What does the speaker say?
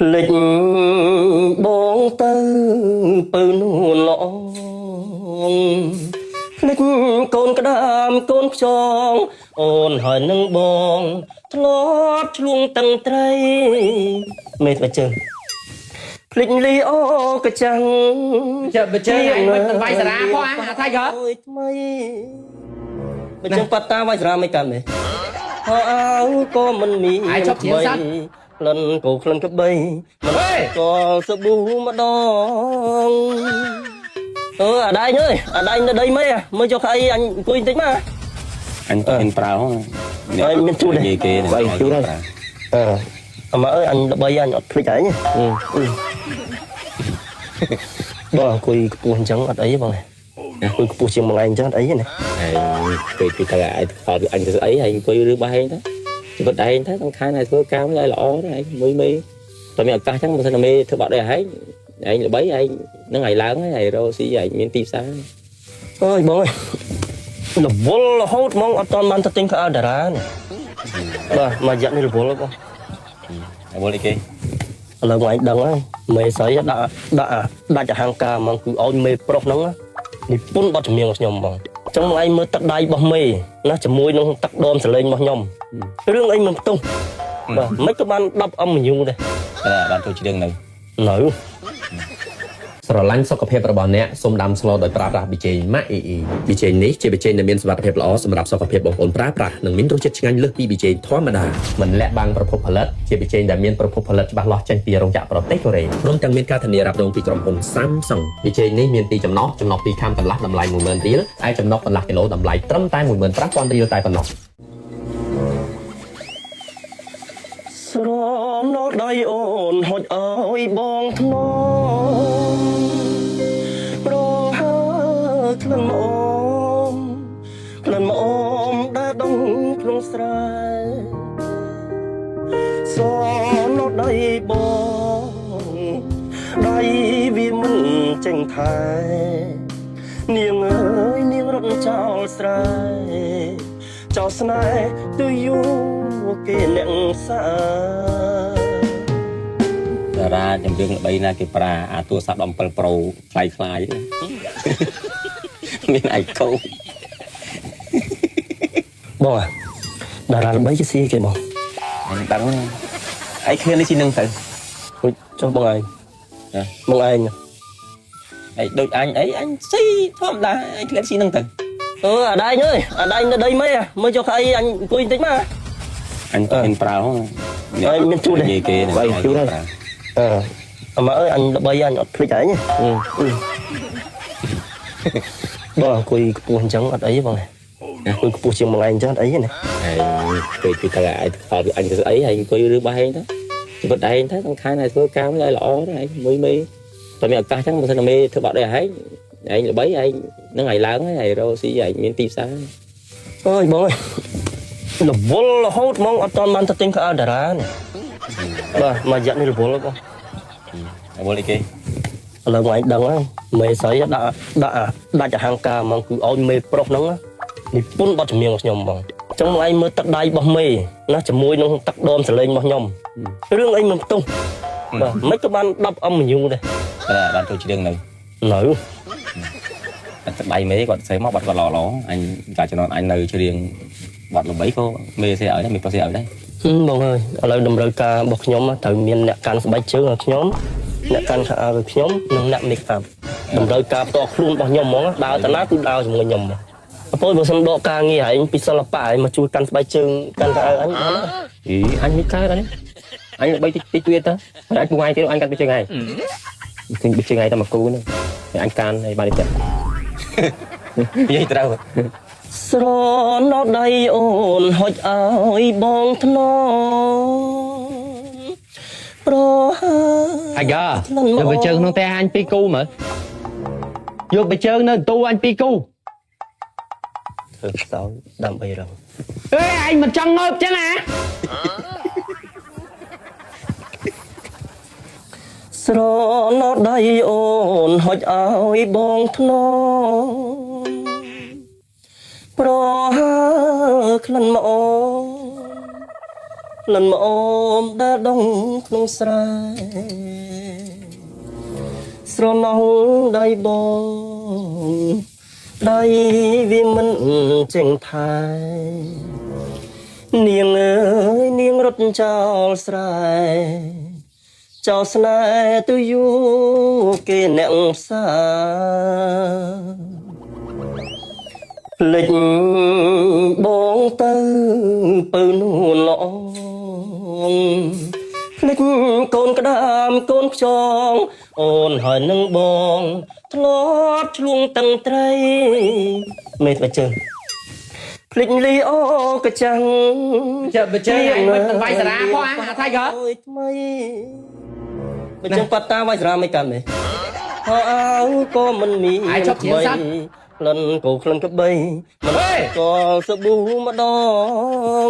ភ្លេចបងទៅពៅនួនល្អភ្លេចកូនក្តាមកូនខ្យងអូនហើយនឹងបងធ្លាប់ឆ្លងតឹងត្រីមេត្រាជើងភ្លេចលីអូកចាំងបើជើងឯងមិនវាយសារាផងអាថៃក៏អើយថ្មីបើជើងប៉ាតាវាយសារាមិនកាន់ទេហោអើក៏មិនមានអាយជប់ជាសัตว์ក្លិនគោក្លិនក្បីមិនក៏សប៊ូម្ដងអាដៃអើយអាដៃនៅដីមិនមើលចុះក្អីអញអង្គុយបន្តិចមកអញមានប្រើហ្នឹងហើយមានជួនគេបាយជួនហើយអមកអើយអញល្បីអញអត់ភ្លេចហើយបងអង្គុយខ្ពស់អញ្ចឹងអត់អីបងអង្គុយខ្ពស់ជាងមួយឯងអញ្ចឹងអត់អីទេហើយពេលពីតែអញទៅស្អីហើយអង្គុយរឿងរបស់ឯងទៅបត់ឯងទៅសំខាន់ឲ្យធ្វើការឲ្យល្អទៅឯងមួយមេតែមានឱកាសចឹងមិនសិនតែមេធ្វើបាត់ដែរឯងល្បីឯងនឹងឲ្យឡើងហើយរស់ស៊ីឯងមានទីផ្សារអើយបងអើយរវល់រហូតហ្មងអត់តាន់បានទៅទិញខោអាវតារានេះបាទមកយ៉ាក់នេះរវល់បងរវល់អីគេឥឡូវមកឯងដឹងហើយមេស្រីដាក់ដាច់អហង្ការហ្មងគឺឲ្យមេប្រុសហ្នឹងនិពន្ធបទចម្រៀងរបស់ខ្ញុំបងចឹងមកឯងមើលទឹកដៃរបស់មេណាជាមួយនឹងទឹកដមសលេងរបស់ខ្ញុំរឿងអីមិនផ្ទុះបាទមិនក៏បាន10អំញូដែរបានធ្វើច្រៀងនៅស្រឡាញ់សុខភាពរបស់អ្នកសូមដាំស្លដោយប្រើប្រាស់ប៊ីចេងម៉ាក់អ៊ីប៊ីចេងនេះជាប៊ីចេងដែលមានសុវត្ថិភាពល្អសម្រាប់សុខភាពបងប្អូនប្រើប្រាស់និងមានរសជាតិឆ្ងាញ់លើសពីប៊ីចេងធម្មតាមិនលាក់បាំងប្រភពផលិតជាប៊ីចេងដែលមានប្រភពផលិតច្បាស់លាស់ចេញពីរោងចក្រប្រទេសកូរ៉េព្រមទាំងមានការធានារ៉ាប់រងពីក្រុមហ៊ុន Samsung ប៊ីចេងនេះមានទីចំណុះពីខាំកន្លះតម្លៃ 10000 រៀលឯចំណុះកន្លះគីឡូតម្លៃត្រឹមតែ 15000 រៀលតែប៉ុណ្ណោះស្រណោដៃអូនហុចអើយបងថ្នមប្រហើក្លិនម្អមដែលដងក្នុងស្រែស្រណោដៃបងដៃវាមិនចេញថែនាងអើយនាងរត់ចោលស្រែចោលស្នេហ៍ទៅយូរគេអ្នកសាតារាចម្រៀងល្បីណាគេប្រើអាទូរស័ព្ទ17 Pro ខ្លាយមានឯកោបងតារាល្បីជាស៊ីគេបងអញដឹងឯងគ្នានេះស៊ីនឹងទៅចុះបងឯងបងឯងដូចអញអញស៊ីធម្មតាអញគ្នាស៊ីនឹងទៅអាដៃអើយអាដៃនៅដីមិនមើលចុះក្អីអញអង្គុយបន្តិចមកអញមានប្រើហ្នឹងហើយមានជួនគេបាយជួនហើយអមកអើយអញល្បីអញអត់ភ្លេចហើយបងអង្គុយខ្ពស់អញ្ចឹងអត់អីបងអង្គុយខ្ពស់ជាងមួយឯងអញ្ចឹងអត់អីទេហើយពេលពីតែអញទៅស្អីហើយអង្គុយរឿងរបស់ឯងទៅបត់ឯងទៅសំខាន់ឲ្យធ្វើការឲ្យល្អទៅឯងមួយមេតែមានឱកាសចឹងមិនសិនតែមេធ្វើបាត់ដែរឯងល្បីឯងនឹងឲ្យឡើងហើយរស់ស៊ីឯងមានទីផ្សារអើយបងអើយរវល់រហូតហ្មងអត់តាន់បានទៅទិញខោអាវតារានេះបាទមកយ៉ាក់នេះរវល់បងរវល់អីគេឥឡូវមកឯងដឹងហើយមេស្រីដាក់អហង្ការហ្មងគឺឲ្យមេប្រុសហ្នឹងនិពន្ធបទចម្រៀងរបស់ខ្ញុំបងចឹងមកឯងមើលទឹកដៃរបស់មេណាជាមួយនឹងទឹកដមសលេងរបស់ខ្ញុំរឿងអីមិនផ្ទុះបាទមិនក៏បាន10អំញូដែរបានធ្វើច្រៀងនៅទឹកដៃមេគាត់ស្រីមកបាត់គាត់ល្អអញកាលជំនាន់អញនៅច្រៀងបាត់ល្បីក៏មេស្រីឲ្យដែរមេប្រុសស្រីឲ្យដែរបងអើយឥឡូវតម្រូវការរបស់ខ្ញុំត្រូវមានអ្នកកាន់ស្បែកជើងឲ្យខ្ញុំអ្នកកាន់ខោអាវឲ្យខ្ញុំនិងអ្នក make up តម្រូវការផ្ទាល់ខ្លួនរបស់ខ្ញុំហ្មងដើរតាណាគឺដើរជាមួយខ្ញុំអពុយបើសិនដកការងារឯងពីសិល្បៈឯងមកជួយកាន់ស្បែកជើងកាន់ខោអាវអញបានអញមិនកើតអញល្បីតិចទៀតទៅអញពងឯងទៀតអញកាន់ស្បែកជើងឯងឃើញស្បែកជើងឯងតែមកគូនេះអញកាន់ឲ្យបានទៀតនិយាយត្រូវស្រណោដៃអូនហុចអើយបងថ្នមប្រហើអាយ៉ាយកប៊ីជើងក្នុងតែអញ2គូមើលយកប៊ីជើងនៅទូអញ2គូធ្វើខ្សោយដើម្បីរងអេអញមិនចង់ងើបចឹងអាស្រណោដៃអូនហុចអើយបងថ្នមប្រហើក្លិនម្អម លិនមកអូមដើរដងក្នុងស្រែស្រណោះដៃបងដៃវាមិនចេញថែនាងអើយនាងរត់ចោលស្រែចោលស្នេហ៍ទៅយូរគេអ្នកផ្សាភ្លេចបងទៅពៅនួនល្អភ្លេចកូនក្តាមកូនខ្យងអូនហើយនឹងបងធ្លាប់ឆ្លងតឹងត្រីមេត្រាជើងភ្លេចលីអូកចាំង បើជើងឯងមិនវាយសារាផងអាថៃក៏ អើយថ្មីបើចឹងប៉ាតាវាយសារាមិនកាន់ទេហោអើក៏មិនមានក្លិនក៏ក្លិនក្បីមិនក៏សប៊ូម្ដង